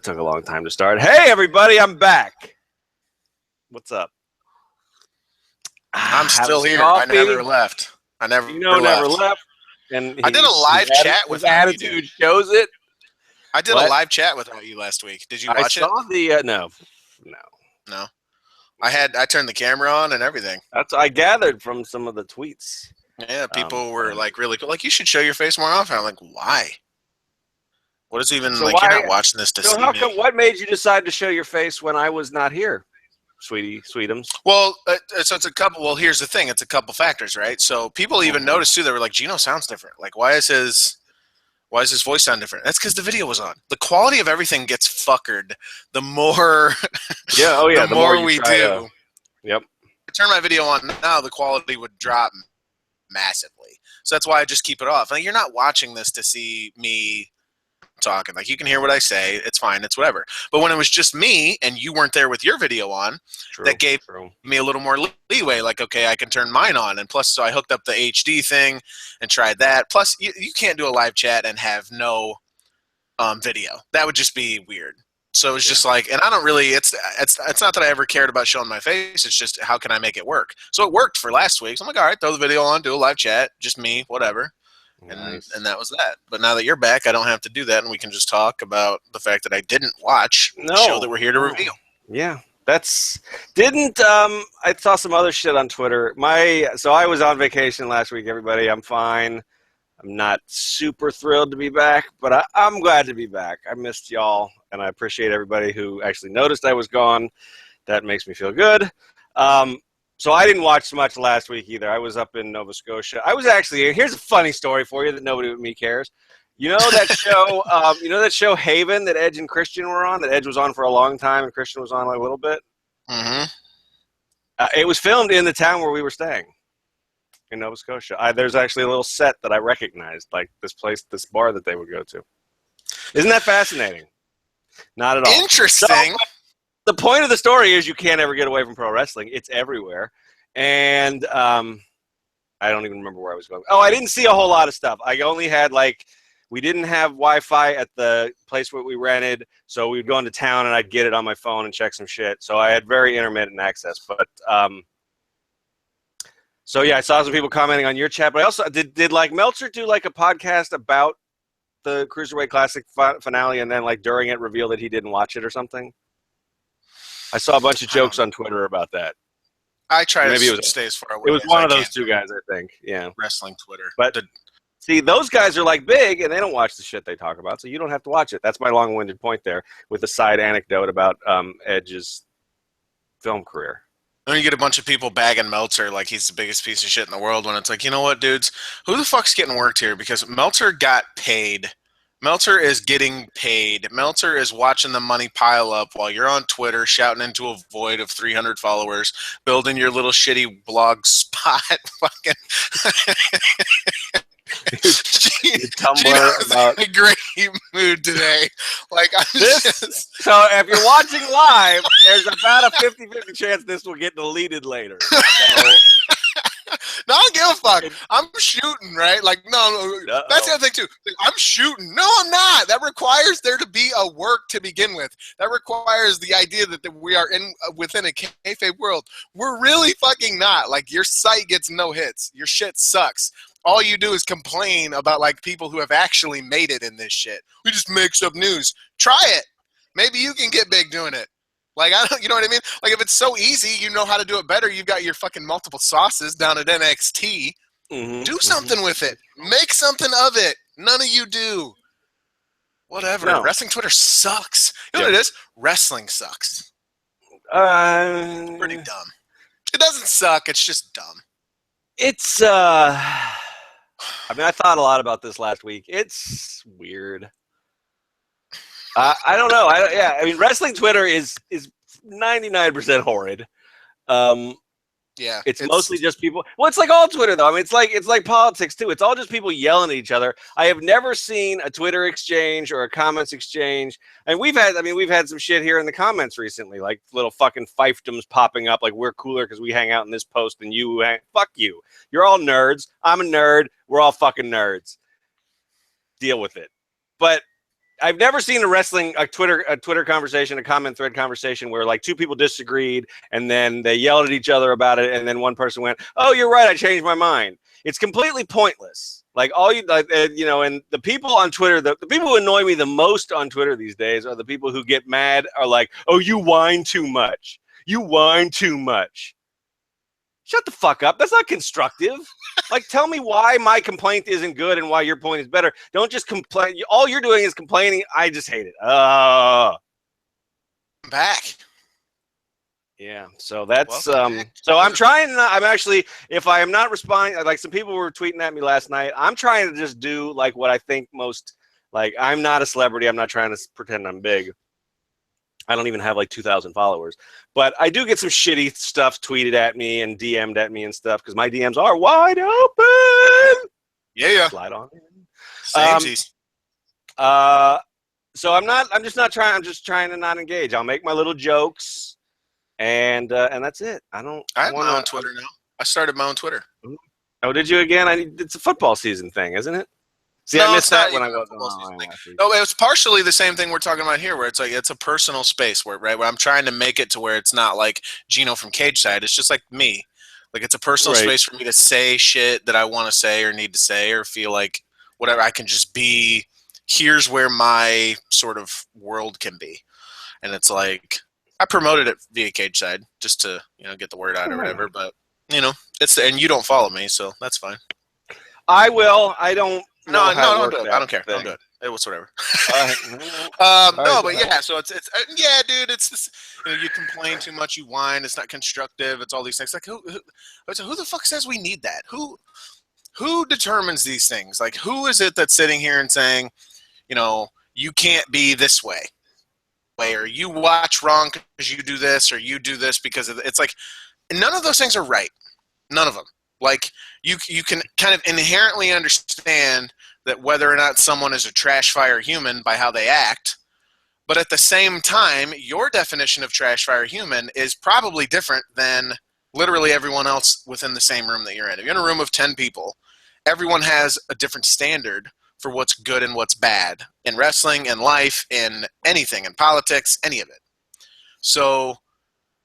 took a long time to start. Hey, everybody, I'm back. What's up? I'm still here. I never left. Never left. And I did a live chat with his attitude shows it. I did a live chat without you last week. Did you watch it? I saw the no. I turned the camera on and everything. That's I gathered from some of the tweets. Yeah, people were like really cool. Like, you should show your face more often. I'm like, why? What is even you're not watching this to see me. What made you decide to show your face when I was not here, Sweetums? Well, so it's a couple. Well, here's the thing. It's a couple factors, right? So people even noticed too. They were like, Geno sounds different. Like, why is his voice sound different? That's because the video was on. The quality of everything gets fuckered the more. The more we do. Yep. I turn my video on now, the quality would drop massively. So that's why I just keep it off. Like, you're not watching this to see me talking. Like, you can hear what I say. It's fine. It's whatever. But when it was just me and you weren't there with your video on, that gave me a little more leeway. Like, okay, I can turn mine on. And plus, so I hooked up the HD thing and tried that. Plus, you can't do a live chat and have no video. That would just be weird. So it's just like, and I don't really, it's not that I ever cared about showing my face. It's just, how can I make it work? So it worked for last week. So I'm like, all right, throw the video on, do a live chat, just me, whatever. Nice. And that was that. But now that you're back, I don't have to do that, and we can just talk about the fact that I didn't watch the show that we're here to reveal. Yeah, I saw some other shit on Twitter. So I was on vacation last week, everybody. I'm fine. I'm not super thrilled to be back, but I'm glad to be back. I missed y'all, and I appreciate everybody who actually noticed I was gone. That makes me feel good. So I didn't watch much last week either. I was up in Nova Scotia. Here's a funny story for you that nobody but me cares. You know that show, Haven, that Edge and Christian were on, that Edge was on for a long time and Christian was on a little bit? Mm-hmm. It was filmed in the town where we were staying. In Nova Scotia. There's actually a little set that I recognized, like this bar that they would go to. Isn't that fascinating? Not at all. Interesting. So, the point of the story is you can't ever get away from pro wrestling. It's everywhere. And I don't even remember where I was going. Oh, I didn't see a whole lot of stuff. I only had we didn't have Wi-Fi at the place where we rented, so we'd go into town and I'd get it on my phone and check some shit. So I had very intermittent access, but so yeah, I saw some people commenting on your chat, but I also did Meltzer do a podcast about the Cruiserweight Classic finale, and then during it reveal that he didn't watch it or something? I saw a bunch of jokes on Twitter about that. I try to stay as far away. It was one of those two guys, I think. Yeah, wrestling Twitter. But see, those guys are big, and they don't watch the shit they talk about, so you don't have to watch it. That's my long-winded point there, with a side anecdote about Edge's film career. Then you get a bunch of people bagging Meltzer like he's the biggest piece of shit in the world, when it's like, you know what, dudes? Who the fuck's getting worked here? Because Meltzer got paid. Meltzer is getting paid. Meltzer is watching the money pile up while you're on Twitter shouting into a void of 300 followers, building your little shitty blog spot. Fucking Tumblr about a great mood today. So if you're watching live, there's about a 50-50 chance this will get deleted later. So. No, I don't give a fuck. I'm shooting, right? No, that's the other thing too. I'm shooting. No, I'm not. That requires there to be a work to begin with. That requires the idea that we are within a kayfabe world. We're really fucking not. Your site gets no hits. Your shit sucks. All you do is complain about people who have actually made it in this shit. We just mix up news. Try it. Maybe you can get big doing it. You know what I mean? If it's so easy, you know how to do it better. You've got your fucking multiple sauces down at NXT. Mm-hmm, do something with it. Make something of it. None of you do. Whatever. No. Wrestling Twitter sucks. You know what it is? Wrestling sucks. Pretty dumb. It doesn't suck. It's just dumb. It's, I thought a lot about this last week. It's weird. I don't know. Wrestling Twitter is 99% horrid. Yeah, it's mostly just people. Well, it's like all Twitter though. It's like politics too. It's all just people yelling at each other. I have never seen a Twitter exchange or a comments exchange. And we've had some shit here in the comments recently, like little fucking fiefdoms popping up, like we're cooler because we hang out in this post than you. Fuck you. You're all nerds. I'm a nerd. We're all fucking nerds. Deal with it. But I've never seen a Twitter conversation, a comment thread conversation where like two people disagreed and then they yelled at each other about it, and then one person went, "Oh, you're right, I changed my mind." It's completely pointless. Like all you like, and the people on Twitter, the people who annoy me the most on Twitter these days are the people who get mad, are like, "Oh, you whine too much. You whine too much." Shut the fuck up. That's not constructive. Like, tell me why my complaint isn't good and why your point is better. Don't just complain. All you're doing is complaining. I just hate it. I'm back. Yeah. So that's Welcome back. so I'm trying. I'm actually, if I am not responding, like some people were tweeting at me last night, I'm trying to just do like what I think most. Like, I'm not a celebrity. I'm not trying to pretend I'm big. I don't even have like 2,000 followers, but I do get some shitty stuff tweeted at me and DM'd at me and stuff because my DMs are wide open. Yeah. Slide on. Samesies. So I'm just not trying. I'm just trying to not engage. I'll make my little jokes, and that's it. I have my own Twitter now. I started my own Twitter. Oh, did you again? It's a football season thing, isn't it? See, no, I missed that when I was. No, it was partially the same thing we're talking about here, where it's like it's a personal space where I'm trying to make it to where it's not like Geno from Cage Side. It's just like me. Like it's a personal space for me to say shit that I want to say or need to say or feel like whatever. I can just be. Here's where my sort of world can be, and it's like I promoted it via Cage Side just to get the word out or whatever. But it's and you don't follow me, so that's fine. I will. I don't. No, don't do it. I don't care. Don't do it. It was whatever. No, but yeah. So it's yeah, dude. It's this. You complain too much. You whine. It's not constructive. It's all these things. Like who the fuck says we need that? Who determines these things? Like who is it that's sitting here and saying, you can't be this way, or you watch wrong because you do this, or you do this because of it's like none of those things are right. None of them. Like you can kind of inherently understand that whether or not someone is a trash fire human by how they act, but at the same time, your definition of trash fire human is probably different than literally everyone else within the same room that you're in. If you're in a room of 10 people, everyone has a different standard for what's good and what's bad in wrestling, in life, in anything, in politics, any of it. So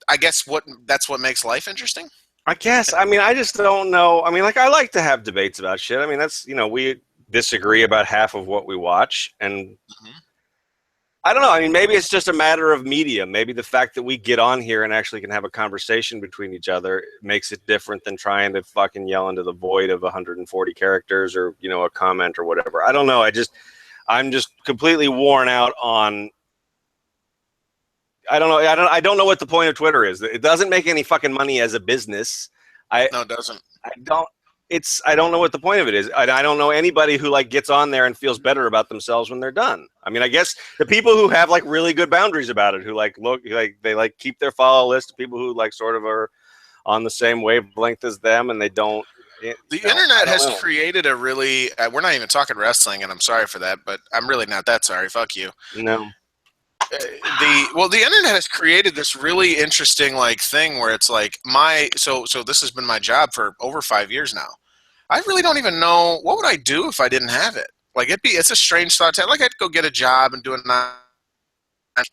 I guess that's what makes life interesting. I guess. I mean, I just don't know. I mean, like, I like to have debates about shit. I mean, that's, we disagree about half of what we watch. And I don't know. I mean, maybe it's just a matter of media. Maybe the fact that we get on here and actually can have a conversation between each other makes it different than trying to fucking yell into the void of 140 characters or, a comment or whatever. I don't know. I'm just completely worn out on. I don't know. I don't know what the point of Twitter is. It doesn't make any fucking money as a business. No, it doesn't. I don't know what the point of it is. I don't know anybody who like gets on there and feels better about themselves when they're done. I mean, I guess the people who have like really good boundaries about it, who like look like they like keep their follow list, people who like sort of are on the same wavelength as them, and they don't. The internet has created a really. We're not even talking wrestling, and I'm sorry for that, but I'm really not that sorry. Fuck you. No. The internet has created this really interesting like thing where it's like so this has been my job for over 5 years now. I really don't even know what would I do if I didn't have it. Like it's a strange thought to have. Like I'd go get a job and do it. I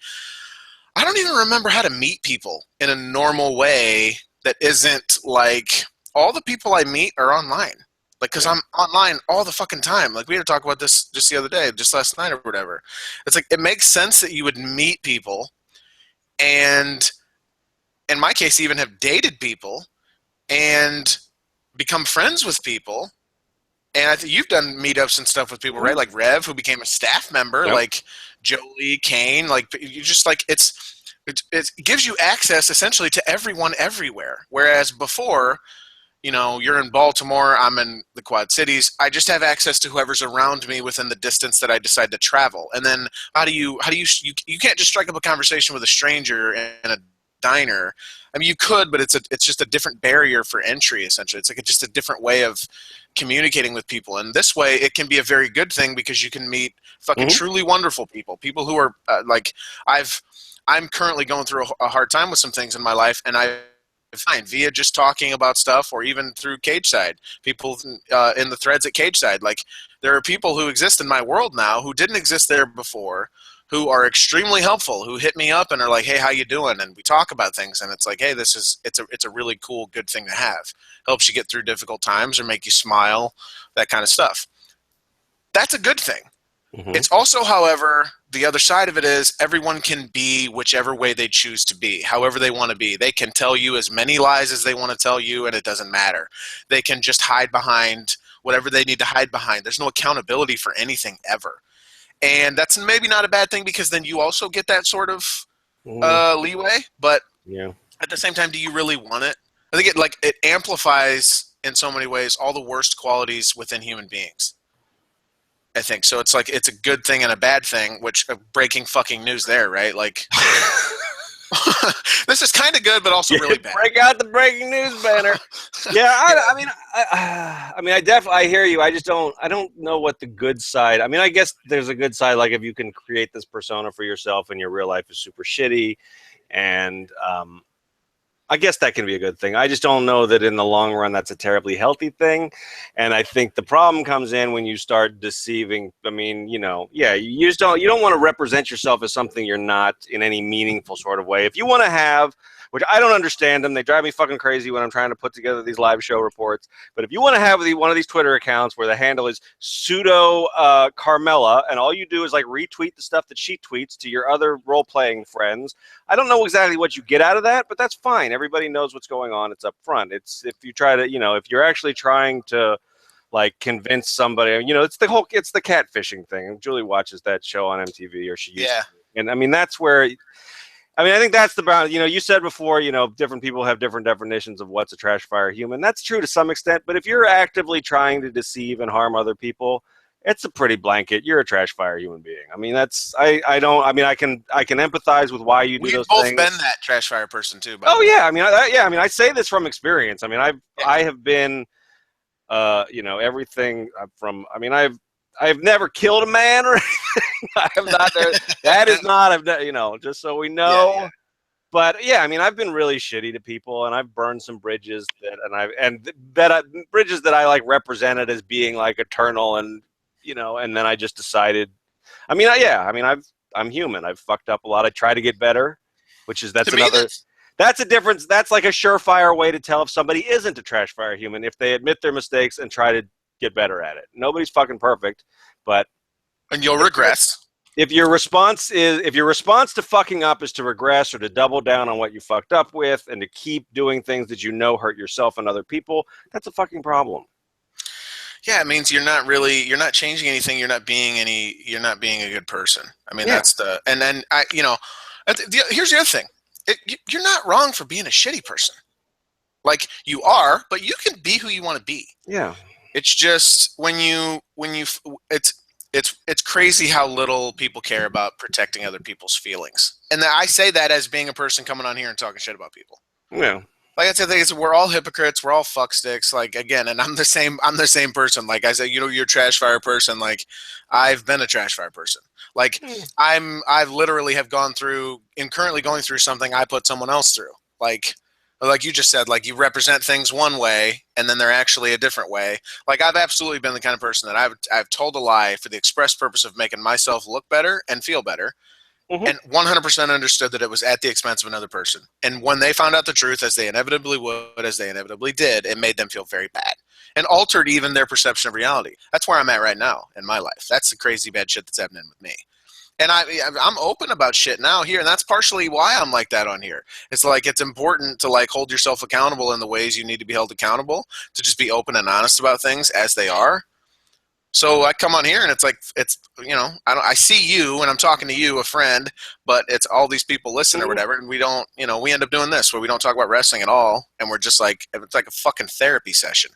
don't even remember how to meet people in a normal way that isn't like all the people I meet are online. Like, because I'm online all the fucking time. Like, we had to talk about this just the other day, just last night or whatever. It's like, it makes sense that you would meet people and, in my case, even have dated people and become friends with people. And I think you've done meetups and stuff with people, right? Like Rev, who became a staff member, like Jolie, Kane. Like, you just, like, it gives you access, essentially, to everyone everywhere. Whereas before... you're in Baltimore, I'm in the Quad Cities. I just have access to whoever's around me within the distance that I decide to travel. And then you can't just strike up a conversation with a stranger in a diner. I mean, you could, but it's just a different barrier for entry, essentially. It's like just a different way of communicating with people. And this way, it can be a very good thing because you can meet fucking truly wonderful people who are I'm currently going through a hard time with some things in my life, and I fine via just talking about stuff or even through Cage Side, people in the threads at Cage Side. Like There are people who exist in my world now who didn't exist there before, who are extremely helpful, who hit me up and are like, hey, how you doing? And we talk about things, and it's like, hey, it's a really cool, good thing to have. Helps you get through difficult times or make you smile, that kind of stuff. That's a good thing. Mm-hmm. It's also, however, the other side of it is everyone can be whichever way they choose to be, however they want to be. They can tell you as many lies as they want to tell you, and it doesn't matter. They can just hide behind whatever they need to hide behind. There's no accountability for anything ever. And that's maybe not a bad thing because then you also get that sort of leeway. But at the same time, do you really want it? I think it amplifies in so many ways all the worst qualities within human beings. I think so. It's like it's a good thing and a bad thing. Which breaking fucking news there, right? Like this is kind of good, but also really bad. Break out the breaking news banner. Yeah, I mean, I hear you. I don't know what the good side. I mean, I guess there's a good side, like if you can create this persona for yourself and your real life is super shitty, and I guess that can be a good thing. I just don't know that in the long run that's a terribly healthy thing. And I think the problem comes in when you start deceiving. I mean, you don't want to represent yourself as something you're not in any meaningful sort of way. If you want to have, which I don't understand them, they drive me fucking crazy when I'm trying to put together these live show reports. But if you want to have one of these Twitter accounts where the handle is pseudo Carmela, and all you do is like retweet the stuff that she tweets to your other role-playing friends, I don't know exactly what you get out of that, but that's fine. Everybody knows what's going on. It's up front. It's if you try to, if you're actually trying to like convince somebody, it's the catfishing thing. Julie watches that show on MTV, or she used to. And I mean, that's where. I mean, I think that's the bound. You said before, different people have different definitions of what's a trash fire human. That's true to some extent. But if you're actively trying to deceive and harm other people, it's a pretty blanket. You're a trash fire human being. I mean, I can empathize with why you do those things. We've both been that trash fire person too. Yeah. I mean, I say this from experience. I mean, I have been, everything from. I mean, I've never killed a man or anything. I'm not there. That is not, just so we know. Yeah. But yeah, I mean, I've been really shitty to people, and I've burned some bridges bridges that I like represented as being like eternal, and and then I just decided. I mean, I'm human. I've fucked up a lot. I try to get better, that's a difference. That's like a surefire way to tell if somebody isn't a trash fire human, if they admit their mistakes and try to get better at it. Nobody's fucking perfect, and you'll regress. If your response to fucking up is to regress or to double down on what you fucked up with and to keep doing things that hurt yourself and other people, that's a fucking problem. Yeah, it means you're not changing anything. You're not being a good person. I mean, here's the other thing. You're not wrong for being a shitty person. Like you are, but you can be who you want to be. Yeah. It's just it's crazy how little people care about protecting other people's feelings. And I say that as being a person coming on here and talking shit about people. Yeah. Like I said, we're all hypocrites. We're all fucksticks. Like again, and I'm the same person. Like I said, you're a trash fire person. Like I've been a trash fire person. Like I've literally have gone through and currently going through something I put someone else through. Like you just said, like you represent things one way and then they're actually a different way. Like I've absolutely been the kind of person that I've told a lie for the express purpose of making myself look better and feel better. Mm-hmm. And 100% understood that it was at the expense of another person. And when they found out the truth, as they inevitably would, as they inevitably did, it made them feel very bad and altered even their perception of reality. That's where I'm at right now in my life. That's the crazy bad shit that's happening with me. And I'm open about shit now here, and that's partially why I'm like that on here. It's like it's important to like hold yourself accountable in the ways you need to be held accountable, to just be open and honest about things as they are. So I come on here and it's like I see you and I'm talking to you, a friend, but it's all these people listen or whatever, and we don't we end up doing this where we don't talk about wrestling at all, and we're just like it's like a fucking therapy session.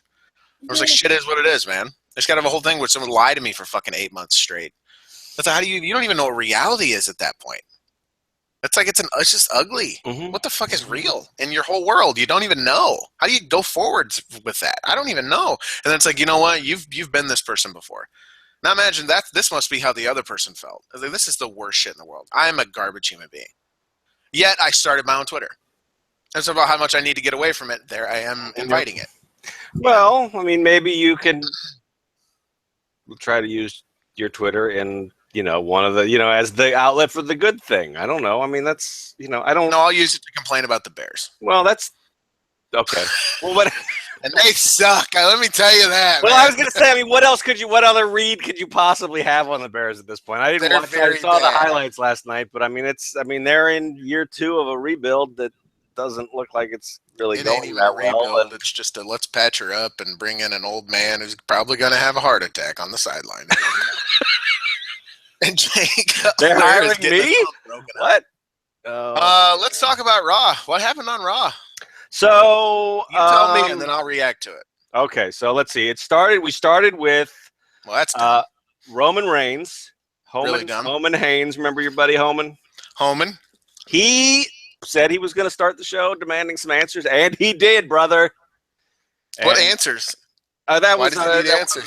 I was like, shit is what it is, man. I just got to have a whole thing where someone lie to me for fucking 8 months straight. That's how you don't even know what reality is at that point. It's like it's just ugly. Mm-hmm. What the fuck is real in your whole world? You don't even know. How do you go forward with that? I don't even know. And then it's like, you know what? You've been this person before. Now imagine that this must be how the other person felt. Like, this is the worst shit in the world. I am a garbage human being. Yet I started my own Twitter. It's about how much I need to get away from it. There I am inviting it. Well, I mean, maybe you can try to use your Twitter in, one of the, as the outlet for the good thing. I don't know. I mean, that's, I don't. No, I'll use it to complain about the Bears. Well, that's okay. Well, what? And they suck. Let me tell you that. Well, man. I was going to say, I mean, what other read could you possibly have on the Bears at this point? I didn't watch. I saw the highlights last night, but I mean, they're in year 2 of a rebuild that doesn't look like it's really going ain't even that a rebuild. well. It's just let's patch her up and bring in an old man who's probably going to have a heart attack on the sideline. And Jake, they're hiring me. What? Let's talk about Raw. What happened on Raw? So you tell me, and then I'll react to it. Okay, so let's see. We started with that's Roman Reigns, Homan Haynes. Remember your buddy Homan? Homan. He said he was going to start the show, demanding some answers, and he did, brother. What answers? That was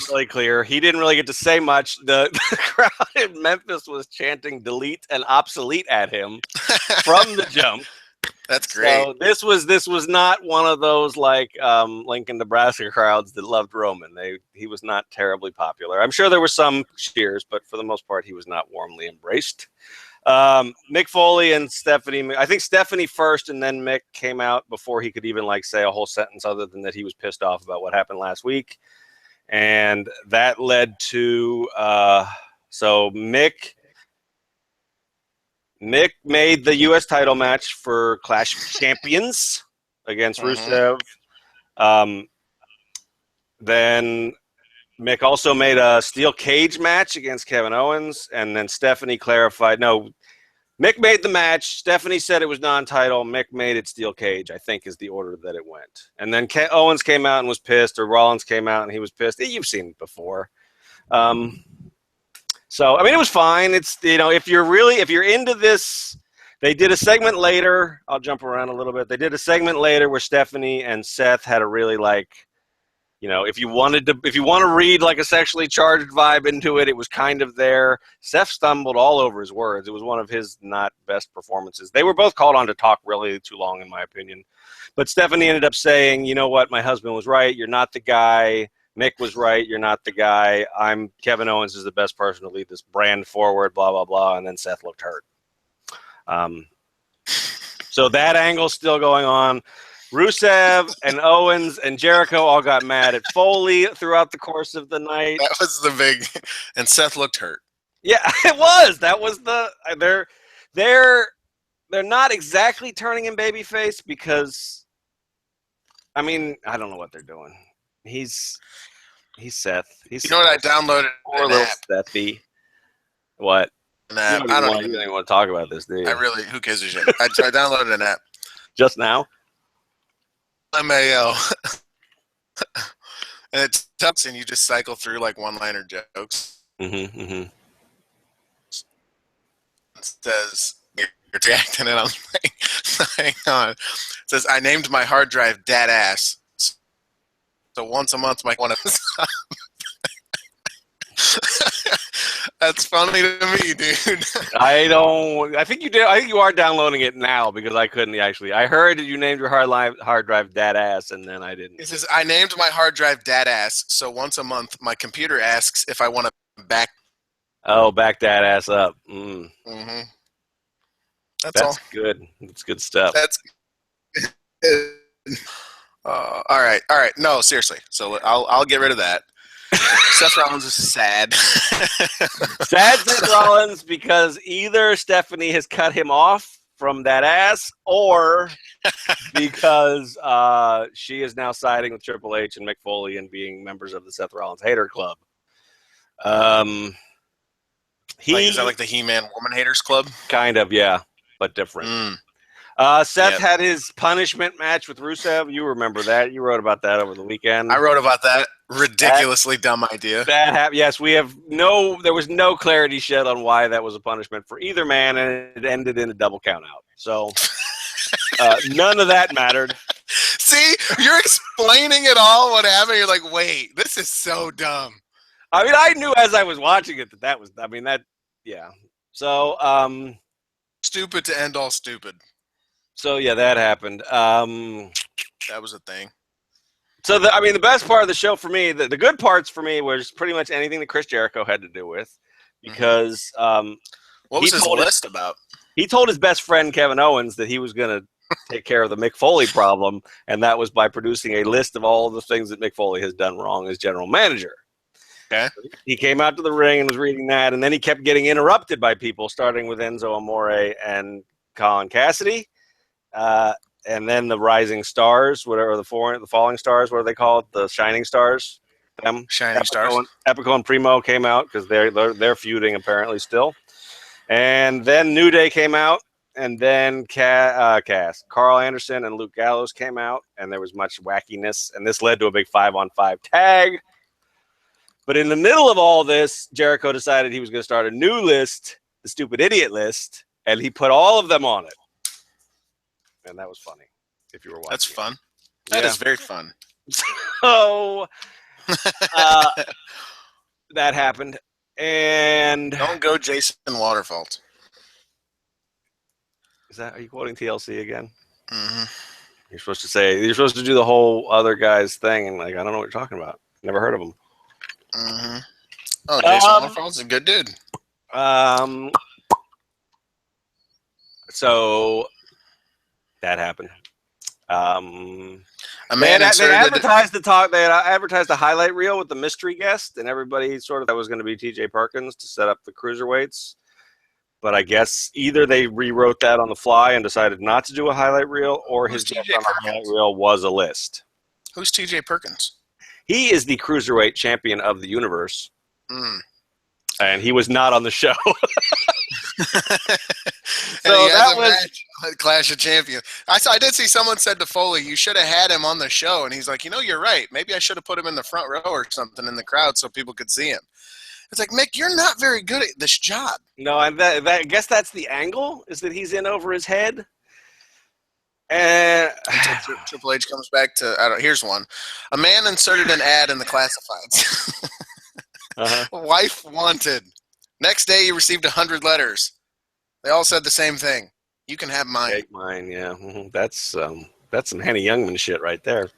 really clear. He didn't really get to say much. The crowd in Memphis was chanting "delete" and "obsolete" at him from the jump. That's great. So this was not one of those like Lincoln, Nebraska crowds that loved Roman. He was not terribly popular. I'm sure there were some cheers, but for the most part, he was not warmly embraced. Mick Foley and Stephanie. I think Stephanie first, and then Mick came out before he could even say a whole sentence other than that he was pissed off about what happened last week, and that led to so Mick made the U.S. title match for Clash of Champions against Rusev. Then Mick also made a steel cage match against Kevin Owens, and then Stephanie clarified. No, Mick made the match. Stephanie said it was non-title. Mick made it steel cage, I think is the order that it went. And then Owens came out and was pissed, or Rollins came out and he was pissed. You've seen it before. So, I mean, it was fine. It's, if you're into this, they did a segment later. I'll jump around a little bit. They did a segment later where Stephanie and Seth had a really if you want to read like a sexually charged vibe into it, it was kind of there. Seth stumbled all over his words. It was one of his not best performances. They were both called on to talk really too long, in my opinion. But Stephanie ended up saying, you know what, my husband was right. You're not the guy. Mick was right. You're not the guy. Kevin Owens is the best person to lead this brand forward, blah, blah, blah. And then Seth looked hurt. So that angle's still going on. Rusev and Owens and Jericho all got mad at Foley throughout the course of the night. That was the big, and Seth looked hurt. Yeah, it was. That was they're not exactly turning him babyface because, I mean, I don't know what they're doing. He's Seth. You know what? I downloaded poor little Sethy. What? I don't even want to talk about this, do you? Who gives a shit? I downloaded an app. Just now? MAO. And it's tough, and you just cycle through one-liner jokes. Mm-hmm. It says, you're reacting, and I'm like, hang on. It says, I named my hard drive Dad Ass. So once a month, Mike want to. That's funny to me, dude. I think you did. I think you are downloading it now because I couldn't actually. I heard that you named your hard drive Dad Ass, and then I didn't. It says, I named my hard drive Dad Ass. So once a month, my computer asks if I want to back. Oh, back that ass up. Mm. Mm-hmm. That's all. Good. That's good stuff. That's all right. No, seriously. So I'll get rid of that. Seth Rollins is sad. Sad Seth Rollins because either Stephanie has cut him off from that ass, or because she is now siding with Triple H and Mick Foley and being members of the Seth Rollins Hater Club. Is that like the He-Man Woman Haters Club? Kind of, yeah, but different. Seth had his punishment match with Rusev. You remember that? You wrote about that over the weekend. I wrote about that. Ridiculously dumb idea. That happened. Yes, there was no clarity shed on why that was a punishment for either man, and it ended in a double count out. So none of that mattered. See, you're explaining it all. What happened? You're like, wait, this is so dumb. I mean, I knew as I was watching it that was. I mean, that. Yeah. So. Stupid to end all stupid. So yeah, that happened. That was a thing. So the best part of the show for me, the good parts for me was pretty much anything that Chris Jericho had to do with, because what was his list about? He told his best friend Kevin Owens that he was going to take care of the Mick Foley problem, and that was by producing a list of all of the things that Mick Foley has done wrong as general manager. Okay. He came out to the ring and was reading that, and then he kept getting interrupted by people, starting with Enzo Amore and Colin Cassidy. And then the Rising Stars, whatever the Falling Stars, what are they called? The Shining Stars. Them. Shining Stars. Epico and Primo came out because they're feuding apparently still. And then New Day came out, and then Carl Anderson and Luke Gallows came out, and there was much wackiness, and this led to a big 5-on-5 tag. But in the middle of all this, Jericho decided he was going to start a new list, the Stupid Idiot list, and he put all of them on it. And that was funny, if you were watching. That's fun. That is very fun. So that happened. And don't go Jason Waterfalt. Are you quoting TLC again? Mm-hmm. You're supposed to do the whole other guy's thing, and like, I don't know what you're talking about. Never heard of him. Mm-hmm. Oh, Jason Waterfalt's a good dude. So that happened. They advertised the highlight reel with the mystery guest, and everybody sort of thought it was going to be TJ Perkins to set up the cruiserweights. But I guess either they rewrote that on the fly and decided not to do a highlight reel, or his guest on the highlight reel was a list. Who's TJ Perkins? He is the cruiserweight champion of the universe. And he was not on the show. So that was a Clash of Champions. I did see someone said to Foley, "You should have had him on the show," and he's like, "You're right. Maybe I should have put him in the front row or something in the crowd so people could see him." It's like, Mick, you're not very good at this job. No, and I guess that's the angle, is that he's in over his head. And until Triple H comes back to, here's one. A man inserted an ad in the classifieds. Wife wanted. Next day, he received 100 letters. They all said the same thing. You can have mine. Take mine, yeah. That's some Henny Youngman shit right there.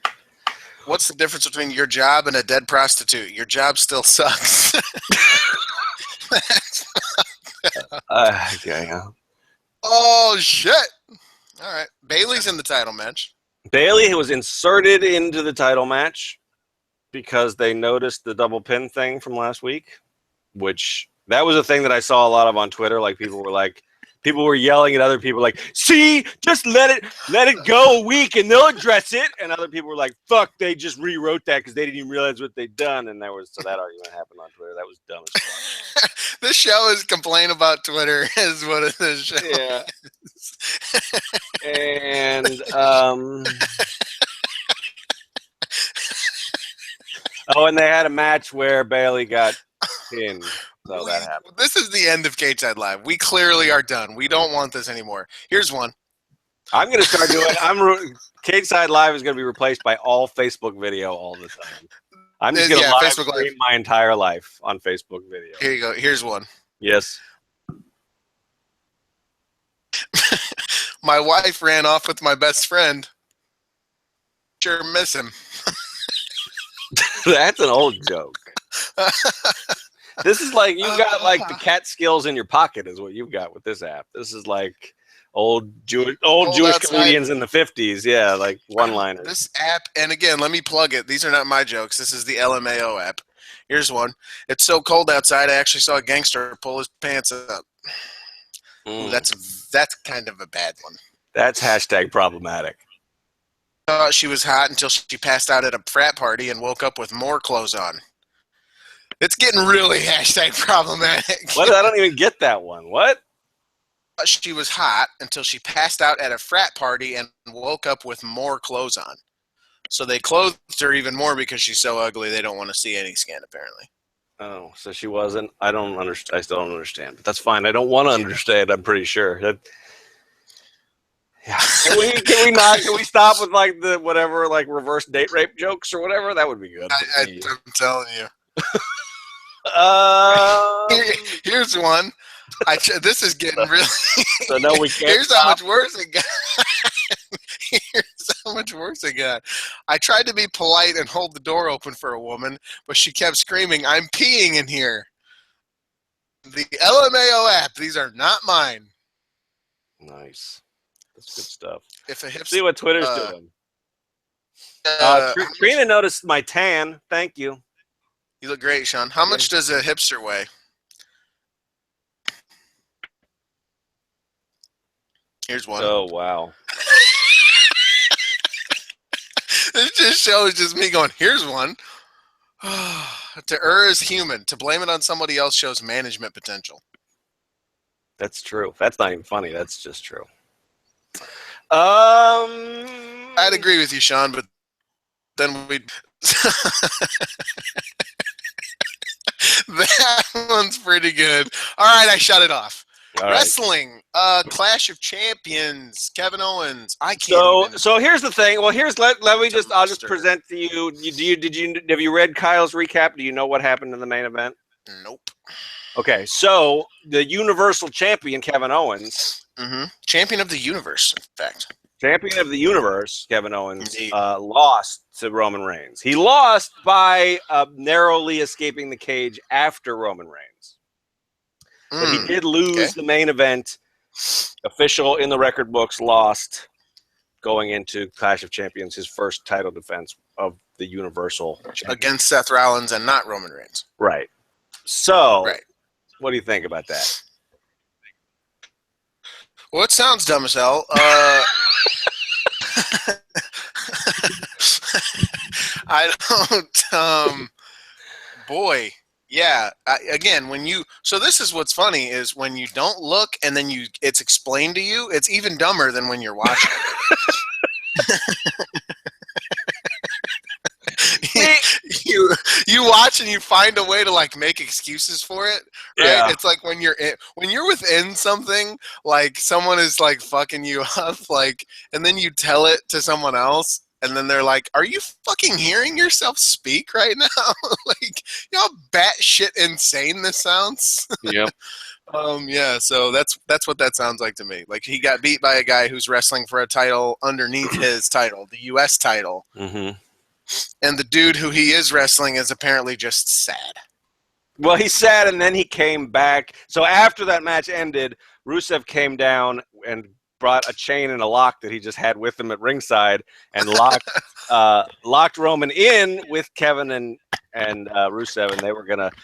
What's the difference between your job and a dead prostitute? Your job still sucks. Yeah. Oh, shit. All right. Bailey's in the title match. Bailey was inserted into the title match because they noticed the double pin thing from last week, which that was a thing that I saw a lot of on Twitter. Like people were yelling at other people like, "See, just let it go a week and they'll address it." And other people were like, "Fuck, they just rewrote that because they didn't even realize what they'd done." And that argument happened on Twitter. That was dumb as fuck. This show is complain about Twitter is what it is. Show yeah. And and they had a match where Bailey got pinned. So that happened. This is the end of Cage-Side Live. We clearly are done. We don't want this anymore. Here's one. I'm going to start doing. Cage-Side Live is going to be replaced by all Facebook video all the time. I'm just going to live stream my entire life on Facebook video. Here you go. Here's one. Yes. My wife ran off with my best friend. Sure miss him. That's an old joke. This is like you've got like the cat skills in your pocket is what you've got with this app. This is like old Jewish comedians in the 50s. Yeah, like one-liners. This app, and again, let me plug it. These are not my jokes. This is the LMAO app. Here's one. It's so cold outside, I actually saw a gangster pull his pants up. Ooh, that's kind of a bad one. That's hashtag problematic. She was hot until she passed out at a frat party and woke up with more clothes on. It's getting really hashtag problematic. What? I don't even get that one. What? She was hot until she passed out at a frat party and woke up with more clothes on. So they clothed her even more because she's so ugly they don't want to see any skin, apparently. Oh, so she wasn't. I don't understand. I still don't understand. But that's fine. I don't want to understand. I'm pretty sure. Yeah. Can we stop with like the whatever like reverse date rape jokes or whatever? That would be good. I'm telling you. Here's one. This is getting really. So no, we can't. Here's stop. how much worse it got. Here's how much worse it got. I tried to be polite and hold the door open for a woman, but she kept screaming, "I'm peeing in here." The LMAO app. These are not mine. Nice. That's good stuff. If a See hipster, what Twitter's doing. how Trina much, noticed my tan. Thank you. you look great, Sean. How much does a hipster weigh? Here's one. Oh, wow. This just shows just me going, here's one. To err is human. To blame it on somebody else shows management potential. That's true. That's not even funny. That's just true. I'd agree with you, Sean, but then we'd... That one's pretty good. All right, I shut it off. All right. Wrestling, Clash of Champions, Kevin Owens. I can't. So here's the thing. Well, I'll just present to you. Have you read Kyle's recap? Do you know what happened in the main event? Nope. Okay, so the Universal Champion Kevin Owens, champion of the universe, in fact. Champion of the universe, Kevin Owens, lost to Roman Reigns. He lost by narrowly escaping the cage after Roman Reigns. But he did lose the main event. Official in the record books, lost going into Clash of Champions, his first title defense of the Universal Champion. Against Seth Rollins and not Roman Reigns. Right. So, what do you think about that? Well, it sounds dumb as hell. I don't. Boy, yeah. Again, so this is what's funny is when you don't look and then it's explained to you. It's even dumber than when you're watching. You watch and you find a way to like make excuses for it, right? Yeah. It's like when you're within something, like someone is like fucking you up, like, and then you tell it to someone else, and then they're like, "Are you fucking hearing yourself speak right now?" Like, you know how batshit insane this sounds. Yep. Yeah. So that's what that sounds like to me. Like he got beat by a guy who's wrestling for a title underneath his title, the U.S. title. Mm-hmm. And the dude who he is wrestling is apparently just sad. Well, he's sad, and then he came back. So after that match ended, Rusev came down and brought a chain and a lock that he just had with him at ringside and locked Roman in with Kevin and Rusev, and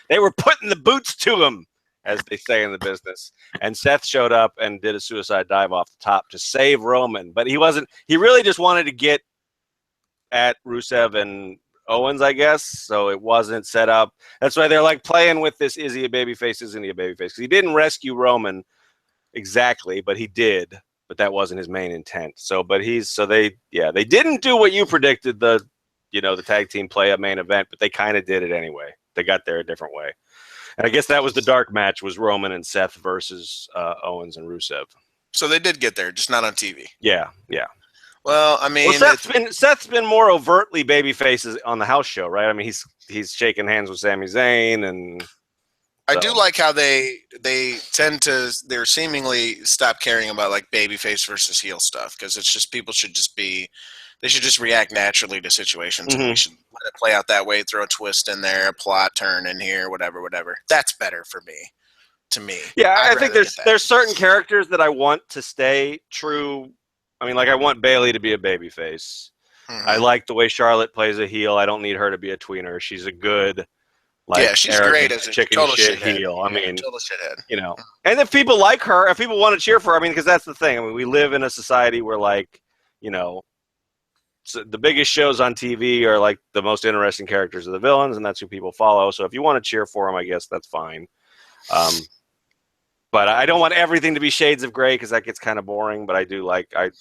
they were putting the boots to him, as they say in the business. And Seth showed up and did a suicide dive off the top to save Roman, but he really just wanted to get at Rusev and Owens, I guess, so it wasn't set up. That's why they're like playing with this: is he a babyface? Isn't he a babyface? Because he didn't rescue Roman exactly, but he did. But that wasn't his main intent. They didn't do what you predicted, the tag team play a main event, but they kind of did it anyway. They got there a different way, and I guess that was the dark match, was Roman and Seth versus Owens and Rusev. So they did get there, just not on TV. Yeah. Well, I mean, Seth's been more overtly babyfaces on the house show, right? I mean, he's shaking hands with Sami Zayn, and so. I do like how they they're seemingly stop caring about like babyface versus heel stuff, because it's just they should just react naturally to situations, and we should let it play out that way. Throw a twist in there, a plot turn in here, whatever. That's better for me. To me, yeah, I think there's certain characters that I want to stay true. I mean, like, I want Bayley to be a babyface. I like the way Charlotte plays a heel. I don't need her to be a tweener. She's a good, she's great as a chicken total shit shithead. heel. I mean, total shithead. And if people like her, if people want to cheer for her, I mean, because that's the thing. I mean, we live in a society where, like, so the biggest shows on TV are like the most interesting characters are the villains, and that's who people follow. So if you want to cheer for them, I guess that's fine. But I don't want everything to be shades of gray, because that gets kind of boring. But I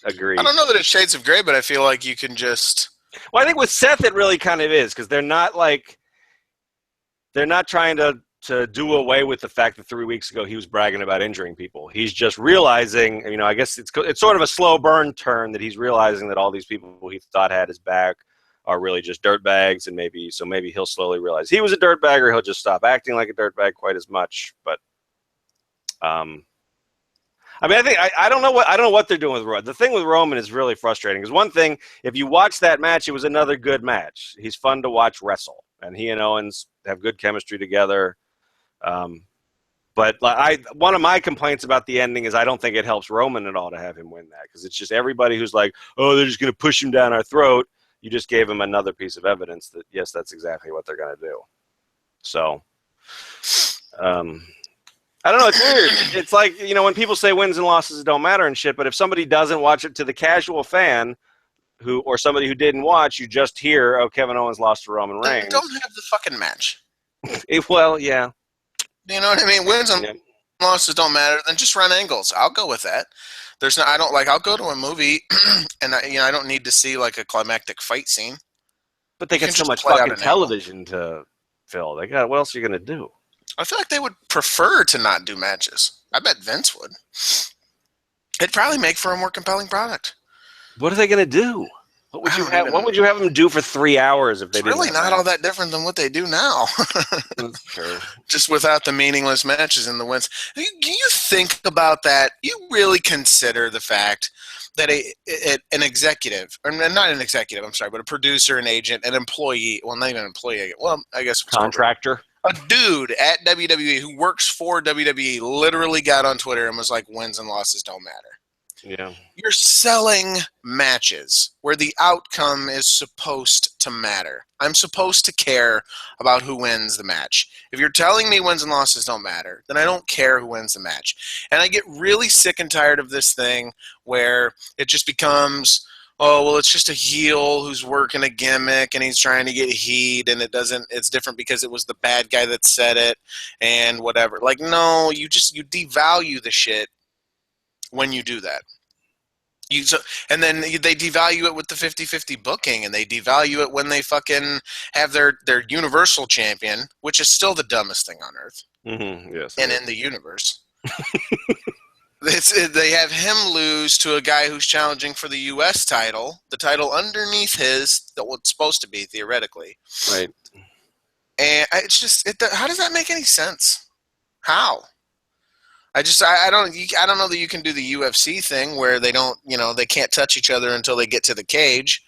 agree. I don't know that it's shades of gray, but I feel like you can just. Well, I think with Seth it really kind of is, because they're not trying to do away with the fact that 3 weeks ago he was bragging about injuring people. He's just realizing, I guess it's sort of a slow burn turn, that he's realizing that all these people who he thought had his back are really just dirtbags, and maybe he'll slowly realize he was a dirtbag, or he'll just stop acting like a dirtbag quite as much. But I mean, I don't know what they're doing with Roman. The thing with Roman is really frustrating. Because one thing, if you watch that match, it was another good match. He's fun to watch wrestle, and he and Owens have good chemistry together. But one of my complaints about the ending is I don't think it helps Roman at all to have him win that, because it's just everybody who's like, oh, they're just going to push him down our throat. You just gave him another piece of evidence that yes, that's exactly what they're going to do. So, I don't know. It's weird. It's like, when people say wins and losses don't matter and shit, but if somebody doesn't watch it, to the casual fan or somebody who didn't watch, you just hear, oh, Kevin Owens lost to Roman Reigns. Don't have the fucking match. Well, yeah. You know what I mean? Wins and losses don't matter. Then just run angles. I'll go with that. I'll go to a movie and I don't need to see like a climactic fight scene. But they get so much fucking television to fill. What else are you going to do? I feel like they would prefer to not do matches. I bet Vince would. It'd probably make for a more compelling product. What are they going to do? What would you have them do for 3 hours if they didn't? It's really not all that different than what they do now. That's true. Just without the meaningless matches and the wins. Can you think about that? You really consider the fact that an executive, or not an executive, I'm sorry, but a producer, an agent, an employee, well, not even an employee, well, I guess contractor. A dude at WWE who works for WWE literally got on Twitter and was like, wins and losses don't matter. Yeah. You're selling matches where the outcome is supposed to matter. I'm supposed to care about who wins the match. If you're telling me wins and losses don't matter, then I don't care who wins the match. And I get really sick and tired of this thing where it just becomes, oh, well, it's just a heel who's working a gimmick and he's trying to get heat, and it's different because it was the bad guy that said it and whatever. Like, no, you devalue the shit when you do that. And then they devalue it with the 50-50 booking, and they devalue it when they fucking have their Universal Champion, which is still the dumbest thing on earth. Mm-hmm. Yes. And in the universe. They have him lose to a guy who's challenging for the U.S. title, the title underneath his, that what's supposed to be, theoretically. Right. And it's just, how does that make any sense? How? I don't know that you can do the UFC thing where they don't, they can't touch each other until they get to the cage.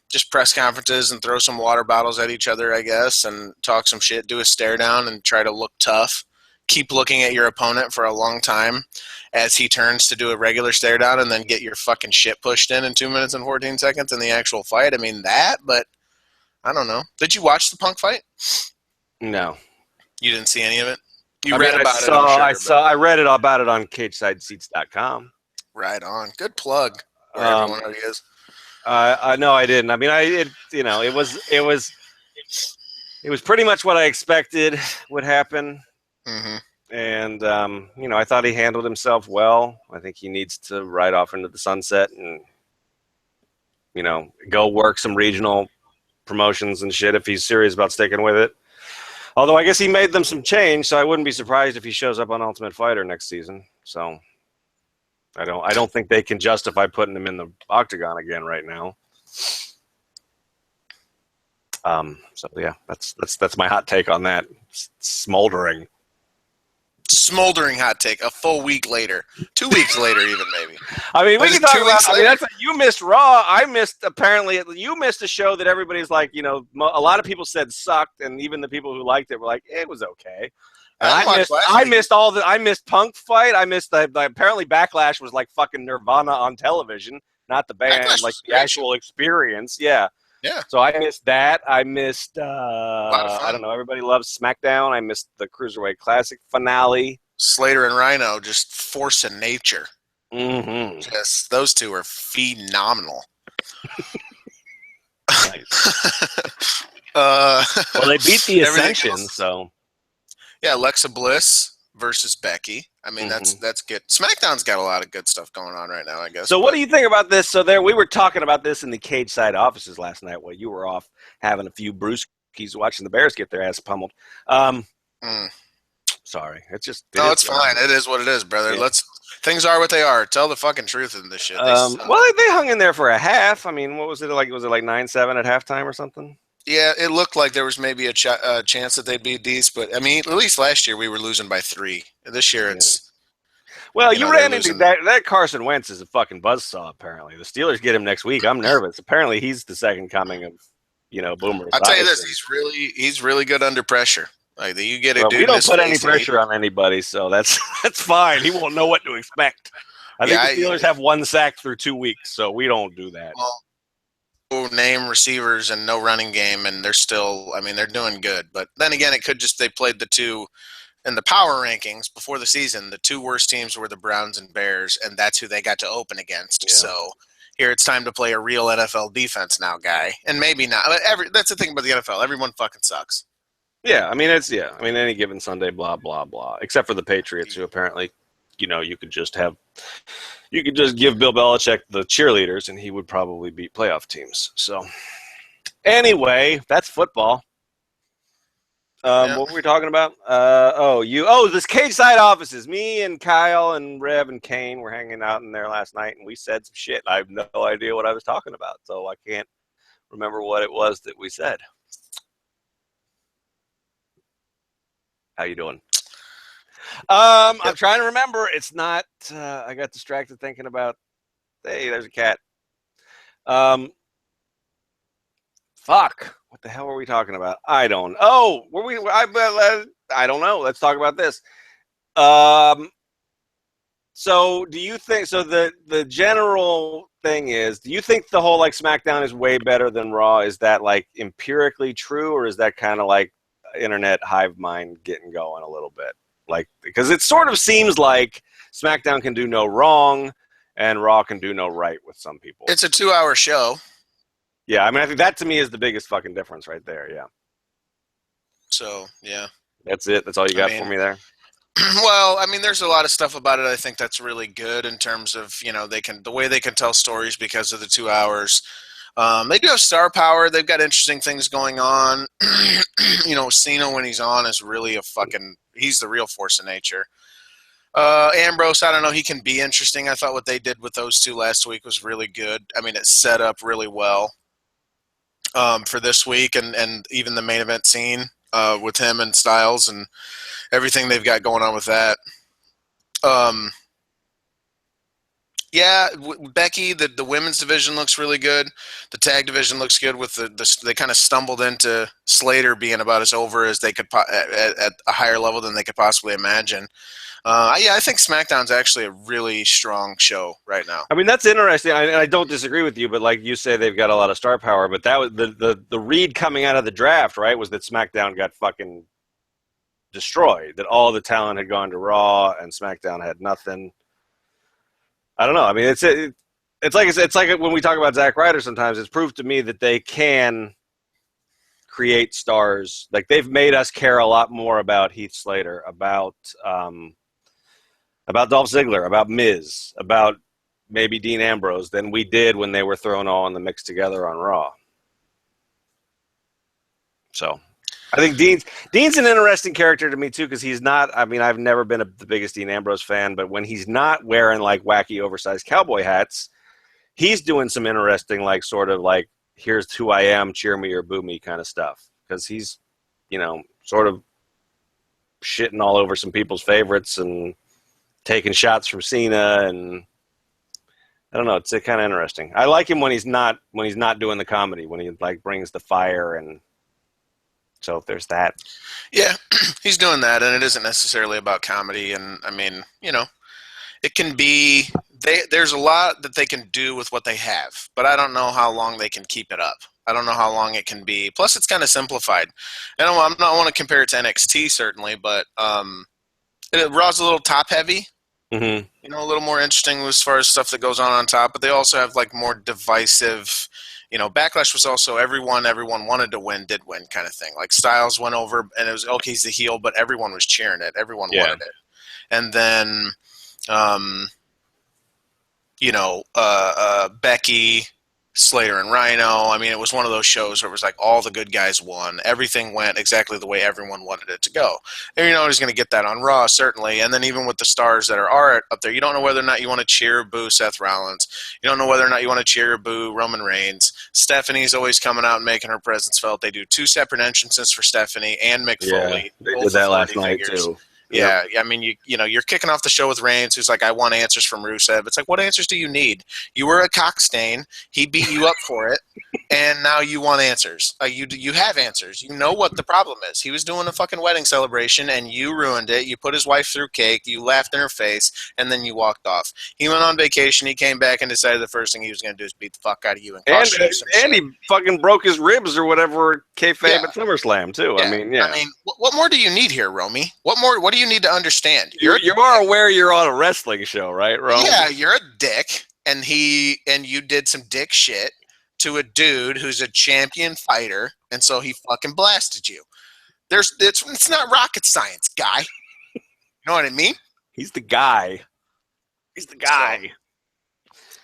Just press conferences and throw some water bottles at each other, I guess, and talk some shit, do a stare down and try to look tough. Keep looking at your opponent for a long time as he turns to do a regular stare down, and then get your fucking shit pushed in 2 minutes and 14 seconds in the actual fight. I mean, but I don't know. Did you watch the Punk fight? No. You didn't see any of it? You read about it. I read it about it on CagesideSeats.com. Right on. Good plug. Where everyone already is. No, I didn't. I mean, it was pretty much what I expected would happen. Mm-hmm. And I thought he handled himself well. I think he needs to ride off into the sunset and go work some regional promotions and shit if he's serious about sticking with it. Although I guess he made them some change, so I wouldn't be surprised if he shows up on Ultimate Fighter next season. So I don't think they can justify putting him in the octagon again right now. So yeah, that's my hot take on that. Smoldering hot take. A full week later, 2 weeks later, even maybe. I mean, we can talk about. I mean, you missed Raw. I missed. Apparently, you missed a show that everybody's like. A lot of people said sucked, and even the people who liked it were like, it was okay. I missed Punk fight. I missed the apparently Backlash was like fucking Nirvana on television, not the band, like the actual experience. Yeah. Yeah. So I missed that. I missed, I don't know, everybody loves Smackdown. I missed the Cruiserweight Classic finale. Slater and Rhino, just force of nature. Mm-hmm. Just, those two are phenomenal. Nice. Well, they beat the Ascension, so. Yeah, Alexa Bliss versus Becky. I mean, that's good. SmackDown's got a lot of good stuff going on right now, I guess. So what do you think about this? So we were talking about this in the cage side offices last night while you were off having a few brewskis watching the Bears get their ass pummeled. Sorry. It's fine. It is what it is, brother. Yeah. Things are what they are. Tell the fucking truth in this shit. Well, they hung in there for a half. I mean, what was it like? Was it like 9-7 at halftime or something? Yeah, it looked like there was maybe a chance that they'd be decent, but I mean, at least last year we were losing by 3. This year it's. Well, You you know, they're ran into losing. that Carson Wentz is a fucking buzzsaw, apparently. The Steelers get him next week. I'm nervous. Apparently, he's the second coming of, Boomer I'll tell you this: Esiason. he's really good under pressure. Like you get a Well, we dude in don't his put any face, and pressure on anybody, so that's that's fine. He won't know what to expect. I think yeah, the Steelers have 1 sack through 2 weeks, so we don't do that. well, no name receivers and no running game, and they're still. I mean, they're doing good. But then again, it could just they played the two in the power rankings before the season. The two worst teams were the Browns and Bears, and that's who they got to open against. Yeah. So here it's time to play a real NFL defense now, guy. And maybe not. That's the thing about the NFL. Everyone fucking sucks. Yeah, I mean any given Sunday, blah blah blah. Except for the Patriots, who apparently, you could just give Bill Belichick the cheerleaders, and he would probably beat playoff teams. So anyway, that's football. Yeah. What were we talking about? This cage side offices. Me and Kyle and Rev and Kane were hanging out in there last night, and we said some shit. I have no idea what I was talking about, so I can't remember what it was that we said. How you doing? I'm trying to remember. It's not. I got distracted thinking about. Hey, there's a cat. Fuck. What the hell were we talking about? I don't. Oh, were we? I don't know. Let's talk about this. So do you think? So the general thing is, do you think the whole like SmackDown is way better than Raw? Is that like empirically true, or is that kind of like internet hive mind getting going a little bit? Like, because it sort of seems like SmackDown can do no wrong and Raw can do no right with some people. It's a 2-hour show. Yeah, I mean, I think that to me is the biggest fucking difference right there. Yeah. So, yeah. That's it. That's all you got for me there? Well, I mean, there's a lot of stuff about it I think that's really good in terms of, the way they can tell stories because of the 2 hours. They do have star power. They've got interesting things going on. Cena, when he's on, is really he's the real force of nature. Ambrose, I don't know, he can be interesting. I thought what they did with those two last week was really good. I mean, it set up really well for this week and even the main event scene with him and Styles and everything they've got going on with that. Yeah, Becky, the women's division looks really good. The tag division looks good. With they kind of stumbled into Slater being about as over as they could at a higher level than they could possibly imagine. I think SmackDown's actually a really strong show right now. I mean, that's interesting. I don't disagree with you, but like you say, they've got a lot of star power. But that was the read coming out of the draft, right? Was that SmackDown got fucking destroyed? That all the talent had gone to Raw and SmackDown had nothing. I don't know. I mean, it's like when we talk about Zack Ryder. Sometimes it's proved to me that they can create stars. Like they've made us care a lot more about Heath Slater, about Dolph Ziggler, about Miz, about maybe Dean Ambrose than we did when they were thrown all in the mix together on Raw. So I think Dean's an interesting character to me too, because he's not. I mean, I've never been the biggest Dean Ambrose fan, but when he's not wearing like wacky oversized cowboy hats, he's doing some interesting, like sort of like here's who I am, cheer me or boo me kind of stuff. Because he's, sort of shitting all over some people's favorites and taking shots from Cena, and I don't know. It's kind of interesting. I like him when he's not doing the comedy, when he like brings the fire and. So if there's that. Yeah, he's doing that, and it isn't necessarily about comedy. And, I mean, it can be there's a lot that they can do with what they have, but I don't know how long they can keep it up. I don't know how long it can be. Plus, it's kind of simplified. I want to compare it to NXT, certainly, but Raw's a little top-heavy. Mm-hmm. A little more interesting as far as stuff that goes on top, but they also have, like, more divisive – Backlash was also everyone wanted to win, did win kind of thing. Like Styles went over and it was, okay, he's the heel, but everyone was cheering it. Everyone wanted it. And then, Becky, Slater, and Rhino. I mean, it was one of those shows where it was like all the good guys won. Everything went exactly the way everyone wanted it to go. And he's going to get that on Raw, certainly. And then even with the stars that are up there, you don't know whether or not you want to cheer or boo Seth Rollins. You don't know whether or not you want to cheer or boo Roman Reigns. Stephanie's always coming out and making her presence felt. They do 2 separate entrances for Stephanie and Mick Foley. They did that last night, too. Yep. Yeah, I mean, you're kicking off the show with Reigns, who's like, I want answers from Rusev. It's like, what answers do you need? You were a cockstain. He beat you up for it, and now you want answers. You have answers. You know what the problem is. He was doing a fucking wedding celebration, and you ruined it. You put his wife through cake. You laughed in her face, and then you walked off. He went on vacation. He came back and decided the first thing he was going to do is beat the fuck out of you and And cost you some and shit. he fucking broke his ribs or whatever kayfabe Yeah. at SummerSlam too. Yeah. I mean, yeah. I mean, what more do you need here, Romy? What more? What do you need to understand? You are aware you're on a wrestling show, right, Rome? Yeah, you're a dick, and you did some dick shit to a dude who's a champion fighter, and so he fucking blasted you. It's not rocket science, guy. You know what I mean? He's the guy. He's the guy.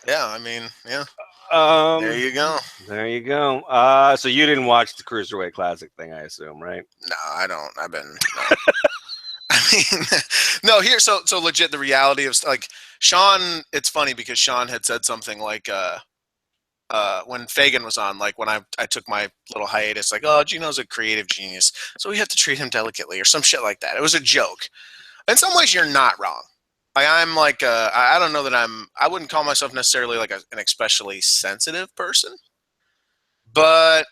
Yeah, I mean, yeah. There you go. There you go. So you didn't watch the Cruiserweight Classic thing, I assume, right? No, I don't. I've been. No. I mean, no. Here, so legit. The reality of like Sean. It's funny because Sean had said something like, when Fagan was on, like when I took my little hiatus, like, oh, Geno's a creative genius, so we have to treat him delicately or some shit like that. It was a joke. In some ways, you're not wrong. Like I'm like I don't know that I wouldn't call myself necessarily like an especially sensitive person, but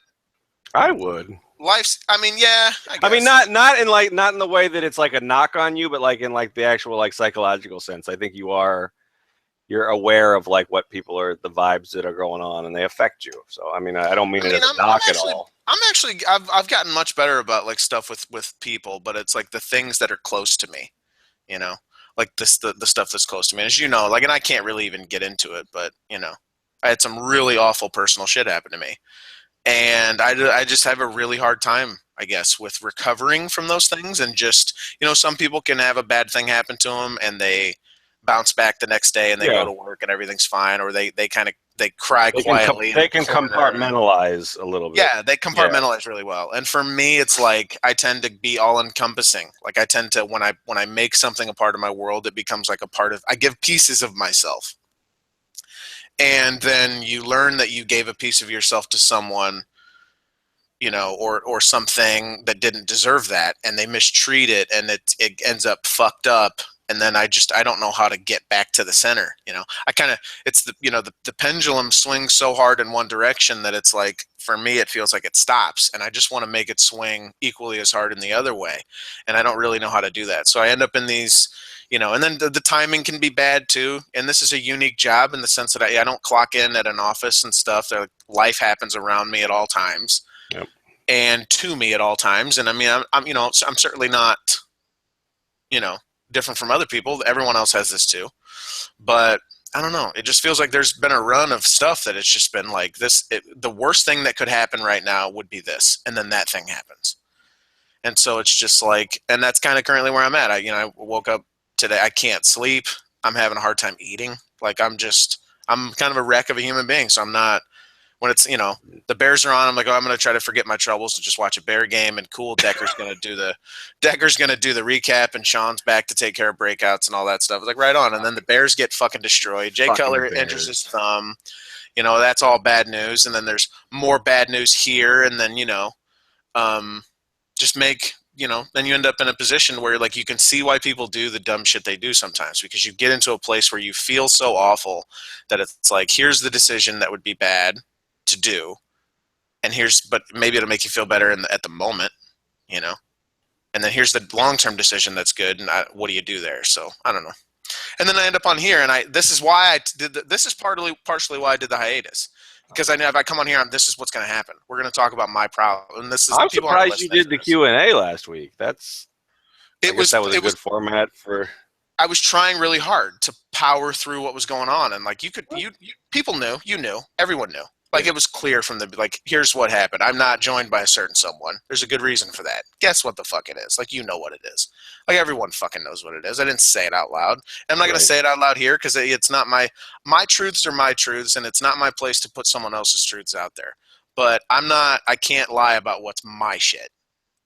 I would. life's. I mean, yeah. I mean, not in the way that it's like a knock on you, but like in like the actual like psychological sense. I think you're aware of like what people are, the vibes that are going on, and they affect you. So I mean, I don't mean it as a knock at all. I've gotten much better about like stuff with people, but it's like the things that are close to me, you know, like the stuff that's close to me. As you know, like, and I can't really even get into it, but you know, I had some really awful personal shit happen to me, and I just have a really hard time, I guess, with recovering from those things. And just, you know, some people can have a bad thing happen to them and they bounce back the next day and they go to work and everything's fine, or they cry quietly. They can compartmentalize a little bit. Yeah, they compartmentalize really well. And for me, it's like I tend to be all encompassing. Like I tend to, when I make something a part of my world, it becomes like a part of, I give pieces of myself. And then you learn that you gave a piece of yourself to someone, you know, or something that didn't deserve that, and they mistreat it, and it ends up fucked up. And then I don't know how to get back to the center. You know, it's the pendulum swings so hard in one direction that it's like, for me, it feels like it stops, and I just want to make it swing equally as hard in the other way. And I don't really know how to do that. So I end up in these, you know, and then the timing can be bad too. And this is a unique job in the sense that I don't clock in at an office and stuff. Life happens around me at all times. Yep. And to me at all times. And I mean, I'm you know, I'm certainly not, you know, different from other people. Everyone else has this too. But I don't know. It just feels like there's been a run of stuff that it's just been like this. The worst thing that could happen right now would be this. And then that thing happens. And so it's just like, and that's kind of currently where I'm at. I woke up today. I can't sleep. I'm having a hard time eating. Like I'm kind of a wreck of a human being. So I'm not, when it's, you know, the Bears are on, I'm like, oh, I'm going to try to forget my troubles and just watch a Bear game. And cool, Decker's going to do the recap, and Sean's back to take care of breakouts and all that stuff. It's like, right on. And then the Bears get fucking destroyed. Jay Cutler injures his thumb. You know, that's all bad news. And then there's more bad news here. And then, you know, just make, you know, then you end up in a position where like you can see why people do the dumb shit they do sometimes, because you get into a place where you feel so awful that it's like, here's the decision that would be bad to do, and but maybe it'll make you feel better at the moment, you know, and then here's the long-term decision that's good, and what do you do there? So I don't know. And then I end up on here, and this is why this is partially why I did the hiatus, because I knew if I come on here, this is what's going to happen. We're going to talk about my problem. And I'm surprised you did the Q&A last week. That was a good format for. I was trying really hard to power through what was going on, and like people knew, everyone knew. Like, it was clear from like, here's what happened. I'm not joined by a certain someone. There's a good reason for that. Guess what the fuck it is? Like, you know what it is. Like, everyone fucking knows what it is. I didn't say it out loud. And I'm not going to say it out loud here because it's not my truths are my truths, and it's not my place to put someone else's truths out there. But I can't lie about what's my shit.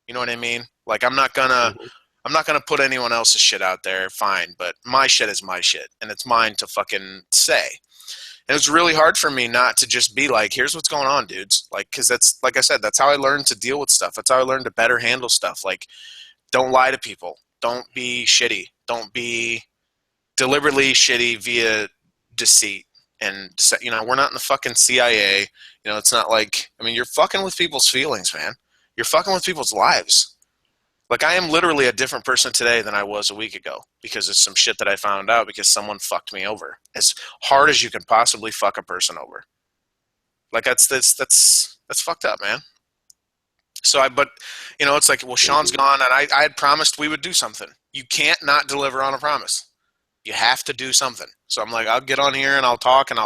You know what I mean? Like, I'm not going to put anyone else's shit out there. Fine. But my shit is my shit, and it's mine to fucking say. And it was really hard for me not to just be like, here's what's going on, dudes. Like, because that's, like I said, that's how I learned to deal with stuff. That's how I learned to better handle stuff. Like, don't lie to people. Don't be shitty. Don't be deliberately shitty via deceit. And, you know, we're not in the fucking CIA. You know, it's not like, I mean, you're fucking with people's feelings, man. You're fucking with people's lives. Like, I am literally a different person today than I was a week ago because of some shit that I found out because someone fucked me over. As hard as you can possibly fuck a person over. Like, that's fucked up, man. So but, you know, it's like, well, Sean's gone, and I had promised we would do something. You can't not deliver on a promise. You have to do something. So I'm like, I'll get on here and I'll talk, and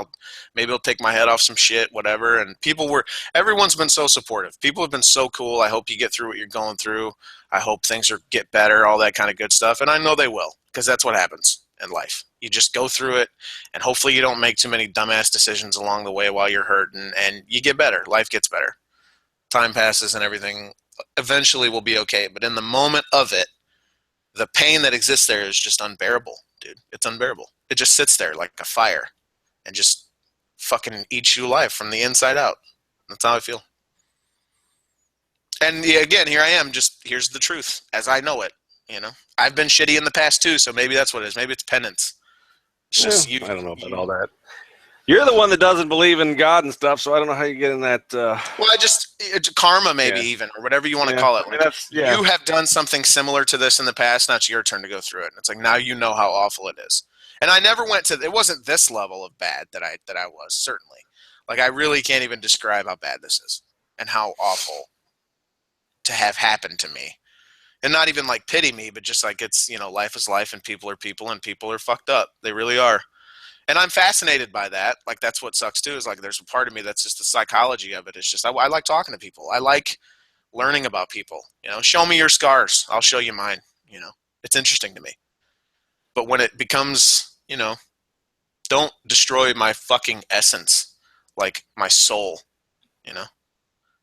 maybe I'll take my head off some shit, whatever. And everyone's been so supportive. People have been so cool. I hope you get through what you're going through. I hope things get better, all that kind of good stuff. And I know they will, because that's what happens in life. You just go through it, and hopefully you don't make too many dumbass decisions along the way while you're hurting, and you get better. Life gets better. Time passes and everything eventually will be okay. But in the moment of it, the pain that exists there is just unbearable, dude. It's unbearable. It just sits there like a fire and just fucking eats you alive from the inside out. That's how I feel. And again, here I am. Here's the truth as I know it. You know, I've been shitty in the past too, so maybe that's what it is. Maybe it's penance. It's just I don't know about all that. You're the one that doesn't believe in God and stuff, so I don't know how you get in that. Well, it's karma, maybe even, or whatever you want to call it. Like, you have done something similar to this in the past. Now it's your turn to go through it. And it's like, now you know how awful it is. And I never went to. It wasn't this level of bad that I was, certainly. Like, I really can't even describe how bad this is and how awful to have happened to me. And not even like pity me, but just like, it's, you know, life is life, and people are fucked up. They really are. And I'm fascinated by that. Like, that's what sucks too, is like, there's a part of me that's just the psychology of it. It's just, I like talking to people. I like learning about people. You know, show me your scars. I'll show you mine. You know, it's interesting to me. But when it becomes, you know, don't destroy my fucking essence, like my soul, you know,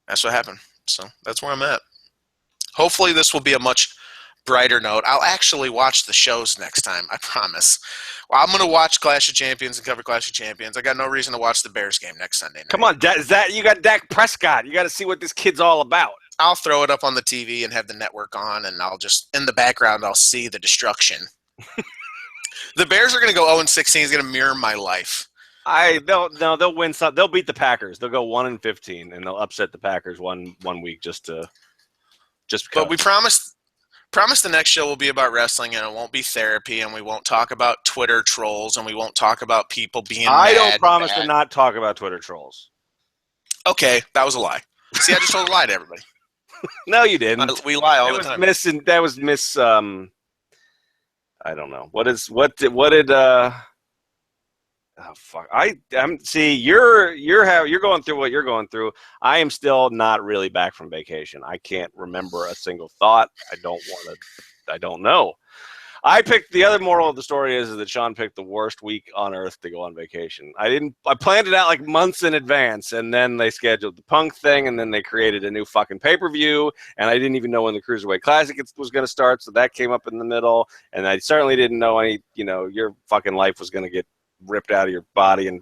that's what happened. So that's where I'm at. Hopefully this will be a much brighter note. I'll actually watch the shows next time, I promise. Well, I'm going to watch Clash of Champions and cover Clash of Champions. I got no reason to watch the Bears game next Sunday night. Come on, you got Dak Prescott. You got to see what this kid's all about. I'll throw it up on the TV and have the network on, and I'll just, in the background, I'll see the destruction. The Bears are going to go 0-16. It's going to mirror my life. They'll win some. They'll beat the Packers. They'll go 1-15, and they'll upset the Packers one week just because. But we promise the next show will be about wrestling, and it won't be therapy, and we won't talk about Twitter trolls, and we won't talk about people being mad. I don't promise to not talk about Twitter trolls. Okay, that was a lie. See, I just told a lie to everybody. No, you didn't. We lie all the time. That was miss. I don't know. What did oh fuck! See, you're going through what you're going through. I am still not really back from vacation. I can't remember a single thought. I don't know. The other moral of the story is that Sean picked the worst week on earth to go on vacation. I planned it out like months in advance, and then they scheduled the Punk thing, and then they created a new fucking pay-per-view, and I didn't even know when the Cruiserweight Classic was going to start, so that came up in the middle, and I certainly didn't know your fucking life was going to get ripped out of your body and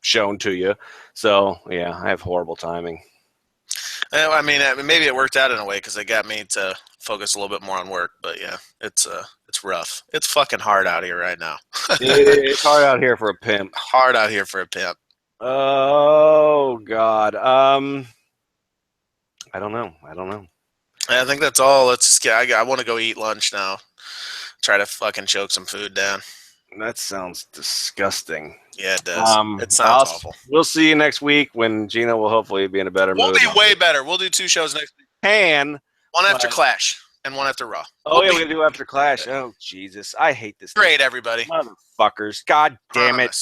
shown to you. So, yeah, I have horrible timing. I mean, maybe it worked out in a way because they got me to focus a little bit more on work. But yeah, it's rough. It's fucking hard out here right now. It's hard out here for a pimp. Hard out here for a pimp. Oh God. I don't know. I think that's all. I want to go eat lunch now. Try to fucking choke some food down. That sounds disgusting. Yeah, it does. It sounds awful. We'll see you next week when Geno will hopefully be in a better mood. We'll be way better. We'll do 2 shows next week. One after Clash and one after Raw. We're going to do after Clash. Oh, Jesus. I hate this. Great, everybody. Motherfuckers. God damn it.